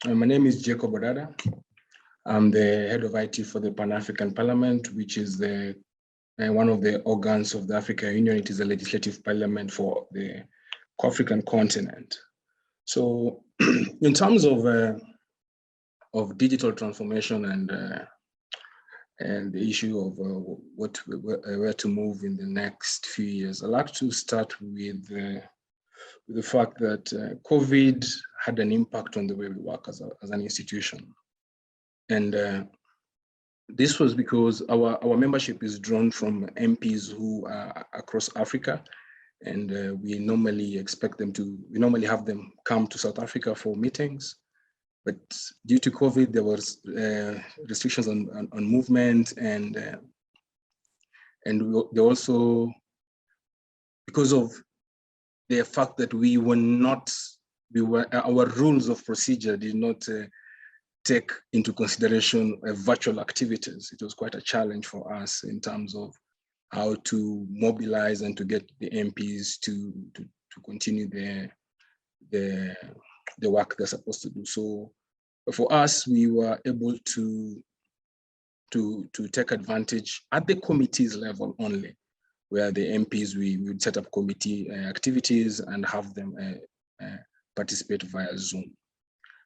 My name is Jacob Odada. I'm the head of IT for the Pan-African Parliament, which is one of the organs of the African Union. It is a legislative parliament for the African continent. So in terms of digital transformation and the issue of where to move in the next few years, I'd like to start with the fact that COVID had an impact on the way we work as an institution. And this was because our membership is drawn from MPs who are across Africa, and we normally have them come to South Africa for meetings. But due to COVID, there was restrictions on movement, and they also, because of the fact that our rules of procedure did not take into consideration virtual activities. It was quite a challenge for us in terms of how to mobilize and to get the MPs to continue the work they're supposed to do. So for us, we were able to take advantage at the committees level only, where the MPs, we would set up committee activities and have them participate via Zoom.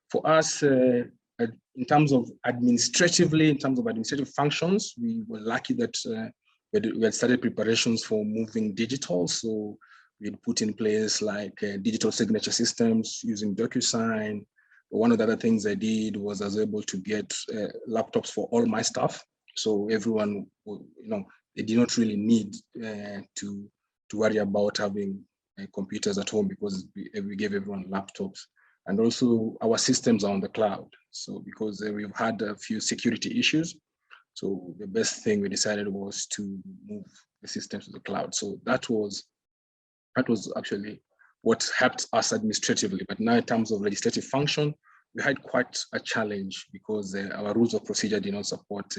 For us, in terms of administrative functions, we were lucky that we had started preparations for moving digital. So we had put in place like digital signature systems using DocuSign. One of the other things I did was I was able to get laptops for all my staff. So everyone, they did not really need to worry about having computers at home, because we gave everyone laptops. And also our systems are on the cloud. So because we've had a few security issues, so the best thing we decided was to move the systems to the cloud. So that was actually what helped us administratively. But now in terms of legislative function, we had quite a challenge because our rules of procedure did not support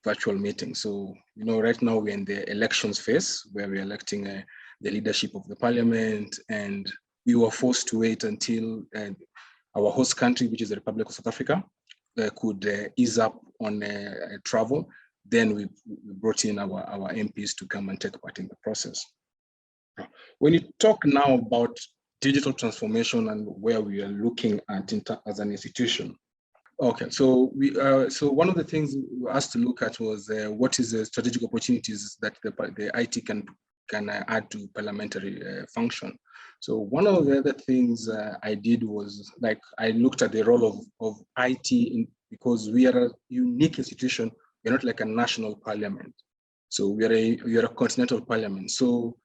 virtual meetings. So, right now we're in the elections phase where we're electing the leadership of the parliament, and we were forced to wait until our host country, which is the Republic of South Africa, could ease up on travel. Then we brought in our MPs to come and take part in the process. When you talk now about digital transformation and where we are looking at as an institution, okay, so one of the things we were asked to look at was what is the strategic opportunities that the IT can add to parliamentary function. So one of the other things I did was I looked at the role of IT because we are a unique institution. We're not like a national parliament. So we are a continental parliament. So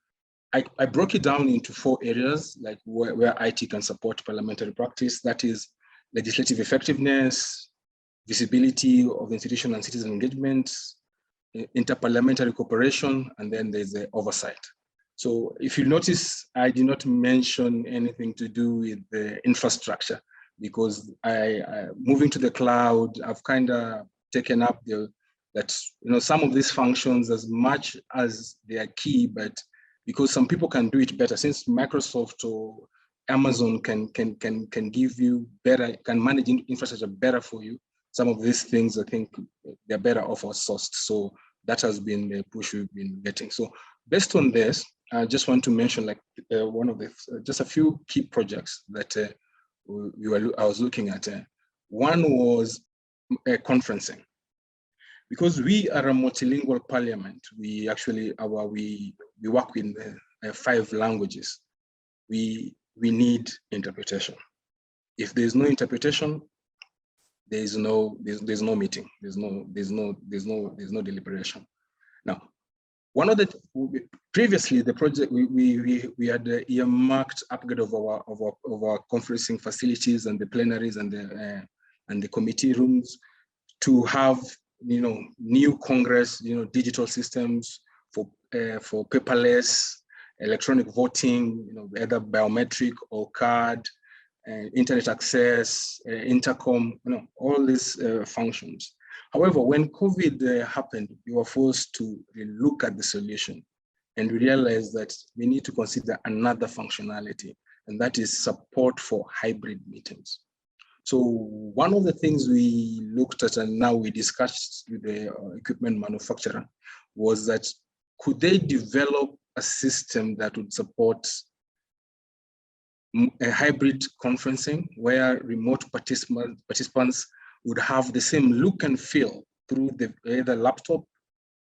I broke it down into 4 areas, like where IT can support parliamentary practice. That is legislative effectiveness, visibility of the institution and citizen engagement, interparliamentary cooperation, and then there's the oversight. So if you notice, I did not mention anything to do with the infrastructure, because moving to the cloud, I've kind of taken up some of these functions, as much as they are key, but because some people can do it better, since Microsoft or Amazon can give you better, can manage infrastructure better for you. Some of these things, I think they're better off outsourced. So that has been the push we've been getting. So based on this, I just want to mention just a few key projects that I was looking at. One was conferencing. Because we are a multilingual parliament, we actually we work in 5 languages. We need interpretation. If there's no interpretation, there's no meeting. There's no deliberation. Now, previously the project we had earmarked upgrade of our conferencing facilities and the plenaries and the committee rooms to have new Congress, digital systems for paperless, electronic voting, either biometric or card, internet access, intercom, all these functions. However, when COVID happened, we were forced to look at the solution, and we realized that we need to consider another functionality, and that is support for hybrid meetings. So one of the things we looked at and now we discussed with the equipment manufacturer was that could they develop a system that would support a hybrid conferencing where remote participants would have the same look and feel through either laptop,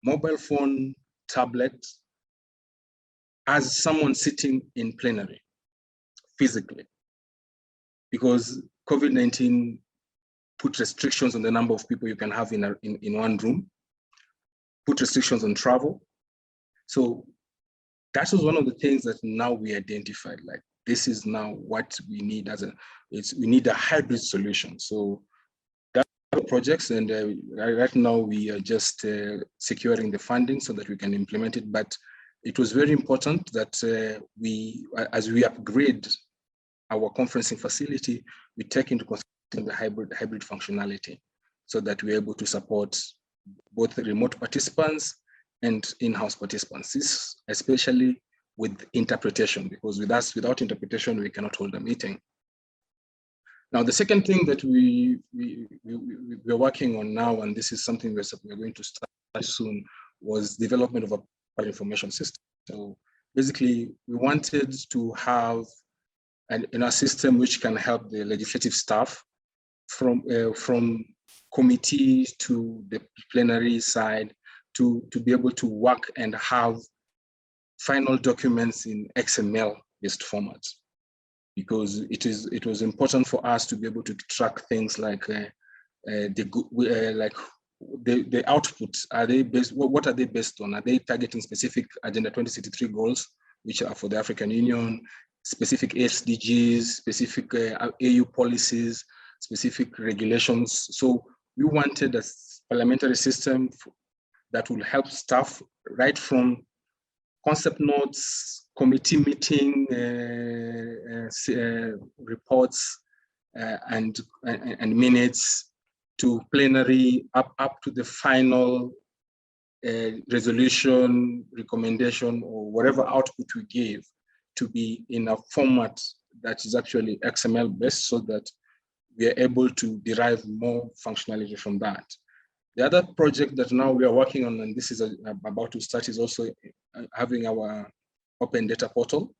mobile phone, tablet, as someone sitting in plenary physically. Because COVID-19 put restrictions on the number of people you can have in one room, put restrictions on travel. So that was one of the things that now we identified, like this is now what we need we need a hybrid solution. So that's the projects, and right now we are just securing the funding so that we can implement it. But it was very important that as we upgrade our conferencing facility, we take into consideration the hybrid functionality so that we're able to support both the remote participants and in-house participants, this especially with interpretation, because with us, without interpretation, we cannot hold a meeting. Now, the second thing that we're working on now, and this is something we're going to start soon, was development of a Parliamentary information system. So basically, we wanted to have a system which can help the legislative staff from committee to the plenary side to be able to work and have final documents in XML-based formats, because it was important for us to be able to track things like the outputs. Are they based? What are they based on? Are they targeting specific Agenda 2063 goals, which are for the African Union, specific SDGs, specific AU policies, specific regulations? So we wanted a parliamentary system that will help staff right from concept notes, committee meeting reports, and minutes, to plenary, up to the final resolution, recommendation, or whatever output we give, to be in a format that is actually XML based, so that we are able to derive more functionality from that. The other project that now we are working on, and this is about to start, is also having our open data portal.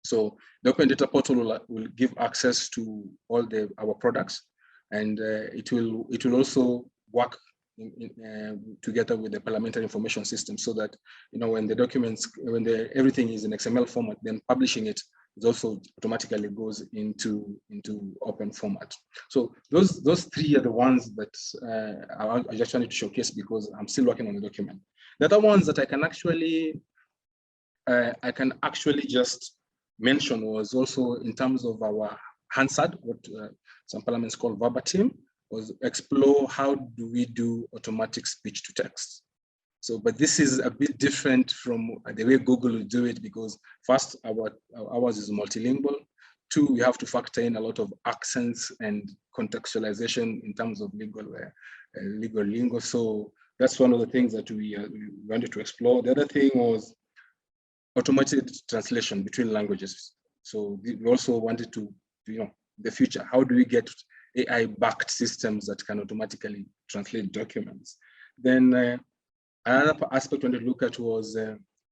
So the open data portal will give access to all our products, and it will also work together with the Parliamentary information system, so that when the documents, everything is in XML format, then publishing it also automatically goes into open format. So those three are the ones that I just wanted to showcase, because I'm still working on the document. The other ones that I can actually just mention was also in terms of our Hansard, what some parliaments call verbatim, was explore how do we do automatic speech to text. So, but this is a bit different from the way Google will do it, because first, ours is multilingual. Two, we have to factor in a lot of accents and contextualization in terms of legal lingo. So that's one of the things that we wanted to explore. The other thing was automated translation between languages. So we also wanted to, the future, how do we get AI-backed systems that can automatically translate documents? Then another aspect we wanted to look at was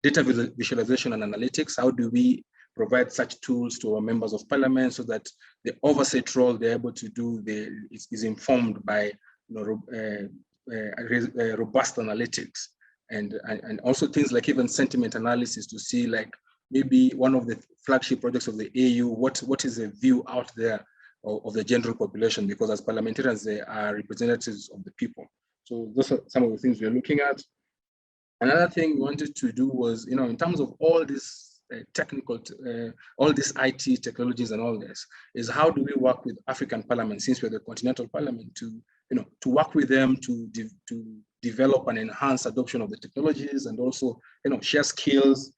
data visualization and analytics. How do we provide such tools to our members of parliament so that the oversight role they're able to do is informed by robust analytics, and also things like even sentiment analysis, to see like maybe one of the flagship projects of the AU, what is the view out there of the general population, because as parliamentarians, they are representatives of the people. So those are some of the things we're looking at. Another thing we wanted to do was, in terms of all this all these IT technologies and all this, is how do we work with African parliament, since we're the continental parliament, to work with them to develop and enhance adoption of the technologies, and also, share skills,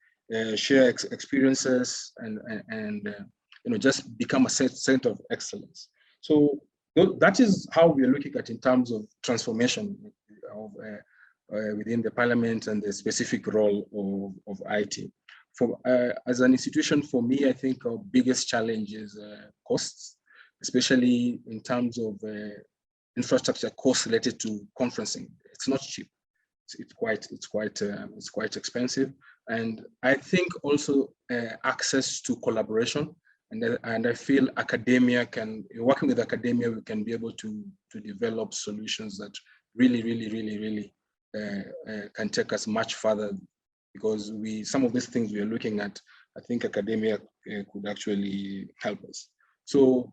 share experiences, and just become a center of excellence. So that is how we are looking at in terms of transformation of within the parliament and the specific role of IT. as an institution, for me, I think our biggest challenge is costs, especially in terms of infrastructure costs related to conferencing. It's not cheap. It's quite expensive, and I think also access to collaboration. And I feel academia working with academia, we can be able to develop solutions that really can take us much further, because some of these things we are looking at, I think academia could actually help us. So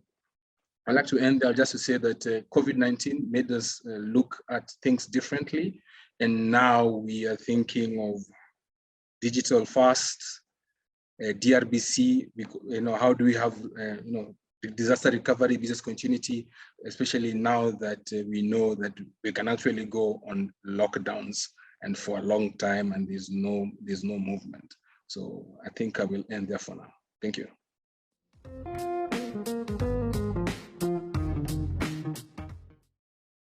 I'd like to end there just to say that COVID-19 made us look at things differently. And now we are thinking of digital first, DRBC, how do we have, disaster recovery, business continuity, especially now that we know that we can actually go on lockdowns and for a long time and there's no movement. So I think I will end there for now. Thank you.